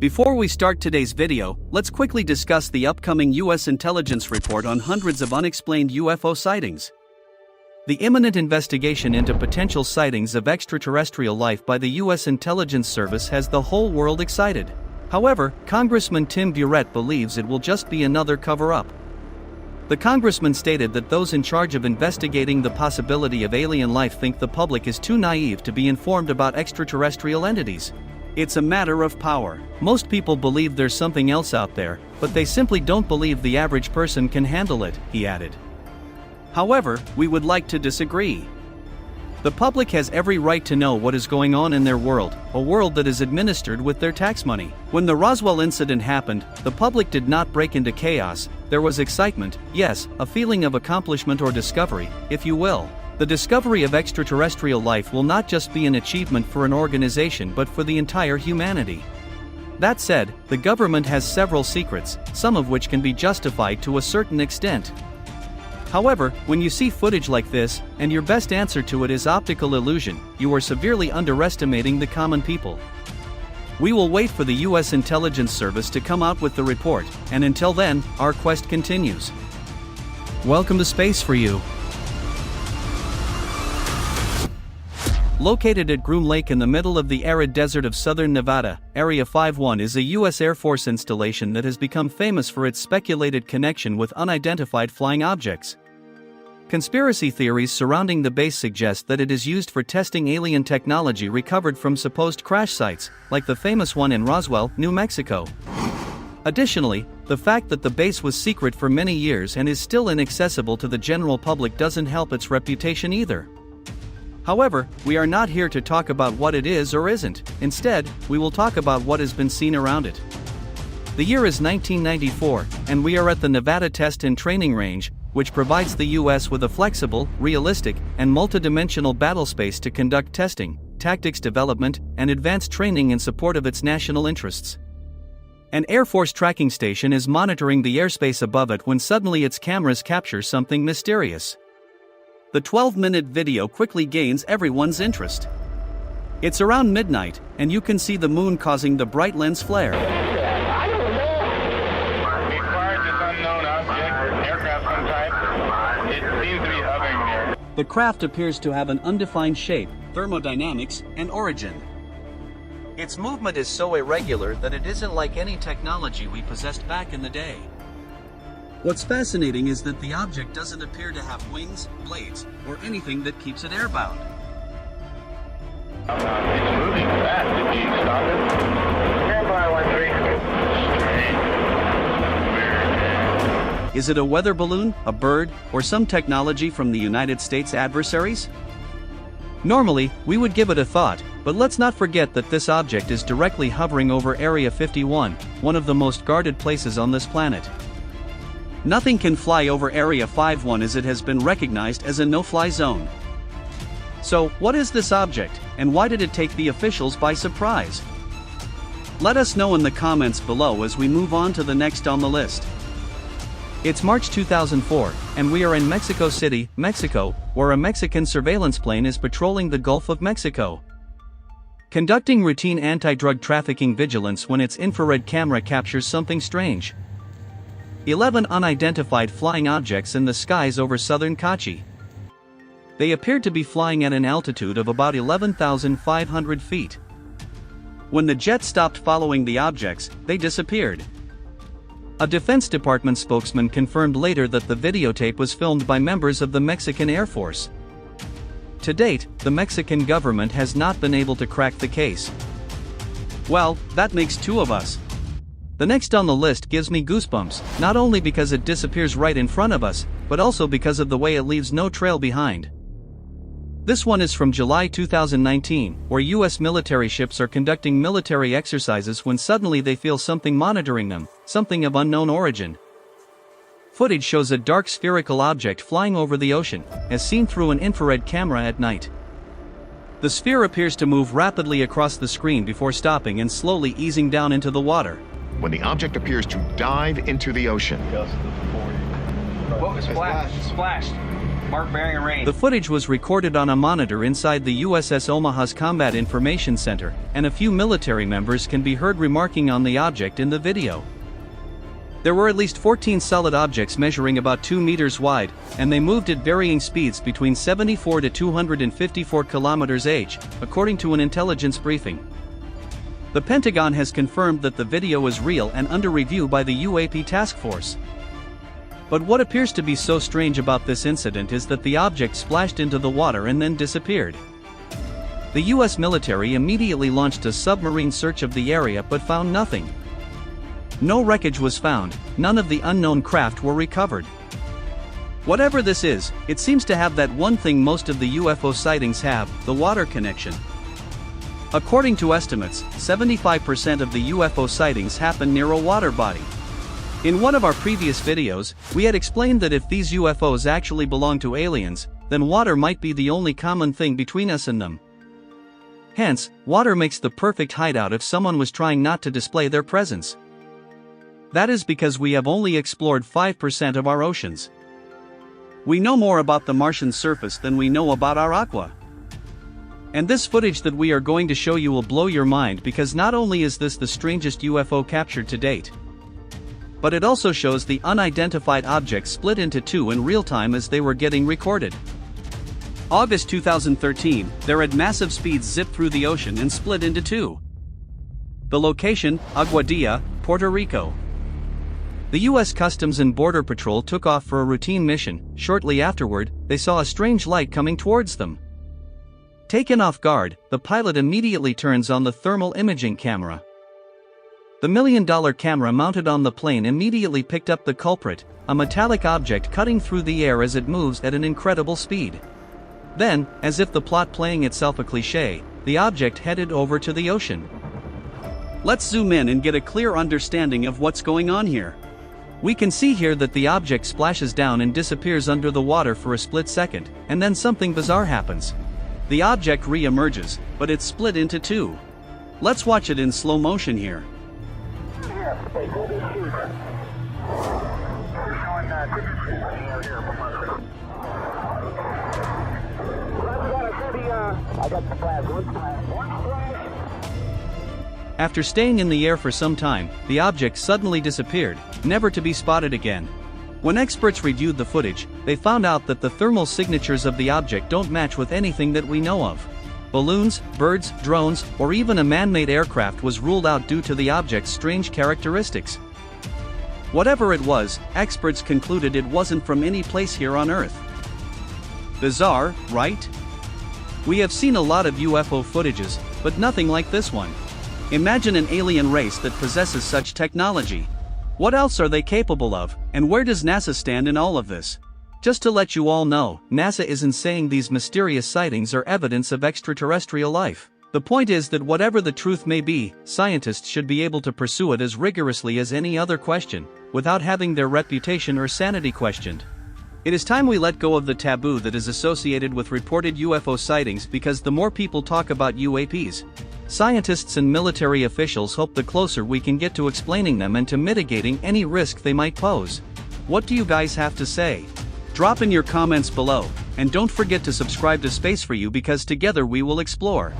Before we start today's video, let's quickly discuss the upcoming U.S. intelligence report on hundreds of unexplained UFO sightings. The imminent investigation into potential sightings of extraterrestrial life by the U.S. intelligence service has the whole world excited. However, Congressman Tim Burett believes it will just be another cover-up. The congressman stated that those in charge of investigating the possibility of alien life think the public is too naive to be informed about extraterrestrial entities. It's a matter of power. Most people believe there's something else out there, but they simply don't believe the average person can handle it, he added. However, we would like to disagree. The public has every right to know what is going on in their world, a world that is administered with their tax money. When the Roswell incident happened, the public did not break into chaos. There was excitement, yes, a feeling of accomplishment or discovery, if you will. The discovery of extraterrestrial life will not just be an achievement for an organization but for the entire humanity. That said, the government has several secrets, some of which can be justified to a certain extent. However, when you see footage like this, and your best answer to it is optical illusion, you are severely underestimating the common people. We will wait for the U.S. intelligence service to come out with the report, and until then, our quest continues. Welcome to Space for You. Located at Groom Lake in the middle of the arid desert of southern Nevada, Area 51 is a U.S. Air Force installation that has become famous for its speculated connection with unidentified flying objects. Conspiracy theories surrounding the base suggest that it is used for testing alien technology recovered from supposed crash sites, like the famous one in Roswell, New Mexico. Additionally, the fact that the base was secret for many years and is still inaccessible to the general public doesn't help its reputation either. However, we are not here to talk about what it is or isn't. Instead, we will talk about what has been seen around it. The year is 1994, and we are at the Nevada Test and Training Range, which provides the U.S. with a flexible, realistic, and multidimensional battle space to conduct testing, tactics development, and advanced training in support of its national interests. An Air Force tracking station is monitoring the airspace above it when suddenly its cameras capture something mysterious. The 12-minute video quickly gains everyone's interest. It's around midnight, and you can see the moon causing the bright lens flare. The craft appears to have an undefined shape, thermodynamics, and origin. Its movement is so irregular that it isn't like any technology we possessed back in the day. What's fascinating is that the object doesn't appear to have wings, blades, or anything that keeps it airbound. It's moving fast. Did you stop it? Standby 13. Is it a weather balloon, a bird, or some technology from the United States adversaries? Normally, we would give it a thought, but let's not forget that this object is directly hovering over Area 51, one of the most guarded places on this planet. Nothing can fly over Area 51 as it has been recognized as a no-fly zone. So, what is this object, and why did it take the officials by surprise? Let us know in the comments below as we move on to the next on the list. It's March 2004, and we are in Mexico City, Mexico, where a Mexican surveillance plane is patrolling the Gulf of Mexico, conducting routine anti-drug trafficking vigilance when its infrared camera captures something strange. 11 unidentified flying objects in the skies over southern Kachi. They appeared to be flying at an altitude of about 11,500 feet. When the jet stopped following the objects, they disappeared. A Defense Department spokesman confirmed later that the videotape was filmed by members of the Mexican Air Force. To date, the Mexican government has not been able to crack the case. Well, that makes two of us. The next on the list gives me goosebumps, not only because it disappears right in front of us, but also because of the way it leaves no trail behind. This one is from July 2019, where U.S. military ships are conducting military exercises when suddenly they feel something monitoring them, something of unknown origin. Footage shows a dark spherical object flying over the ocean, as seen through an infrared camera at night. The sphere appears to move rapidly across the screen before stopping and slowly easing down into the water. When the object appears to dive into the ocean. What was splashed? Splashed. Mark bearing and range. The footage was recorded on a monitor inside the USS Omaha's Combat Information Center, and a few military members can be heard remarking on the object in the video. There were at least 14 solid objects measuring about 2 meters wide, and they moved at varying speeds between 74 to 254 kilometers/h, according to an intelligence briefing. The Pentagon has confirmed that the video is real and under review by the UAP task force. But what appears to be so strange about this incident is that the object splashed into the water and then disappeared. The US military immediately launched a submarine search of the area but found nothing. No wreckage was found, none of the unknown craft were recovered. Whatever this is, it seems to have that one thing most of the UFO sightings have, the water connection. According to estimates, 75% of the UFO sightings happen near a water body. In one of our previous videos, we had explained that if these UFOs actually belong to aliens, then water might be the only common thing between us and them. Hence, water makes the perfect hideout if someone was trying not to display their presence. That is because we have only explored 5% of our oceans. We know more about the Martian surface than we know about our aqua. And this footage that we are going to show you will blow your mind, because not only is this the strangest UFO captured to date, but it also shows the unidentified object split into two in real time as they were getting recorded. August 2013, there at massive speeds zipped through the ocean and split into two. The location, Aguadilla, Puerto Rico. The U.S. Customs and Border Patrol took off for a routine mission. Shortly afterward, they saw a strange light coming towards them. Taken off guard, the pilot immediately turns on the thermal imaging camera. The $1 million camera mounted on the plane immediately picked up the culprit, a metallic object cutting through the air as it moves at an incredible speed. Then, as if the plot playing itself a cliché, the object headed over to the ocean. Let's zoom in and get a clear understanding of what's going on here. We can see here that the object splashes down and disappears under the water for a split second, and then something bizarre happens. The object re-emerges, but it's split into two. Let's watch it in slow motion here. After staying in the air for some time, the object suddenly disappeared, never to be spotted again. When experts reviewed the footage, they found out that the thermal signatures of the object don't match with anything that we know of. Balloons, birds, drones, or even a man-made aircraft was ruled out due to the object's strange characteristics. Whatever it was, experts concluded it wasn't from any place here on Earth. Bizarre, right? We have seen a lot of UFO footages, but nothing like this one. Imagine an alien race that possesses such technology. What else are they capable of, and where does NASA stand in all of this? Just to let you all know, NASA isn't saying these mysterious sightings are evidence of extraterrestrial life. The point is that whatever the truth may be, scientists should be able to pursue it as rigorously as any other question, without having their reputation or sanity questioned. It is time we let go of the taboo that is associated with reported UFO sightings, because the more people talk about UAPs, scientists and military officials hope the closer we can get to explaining them and to mitigating any risk they might pose. What do you guys have to say? Drop in your comments below, and don't forget to subscribe to Space For You, because together we will explore.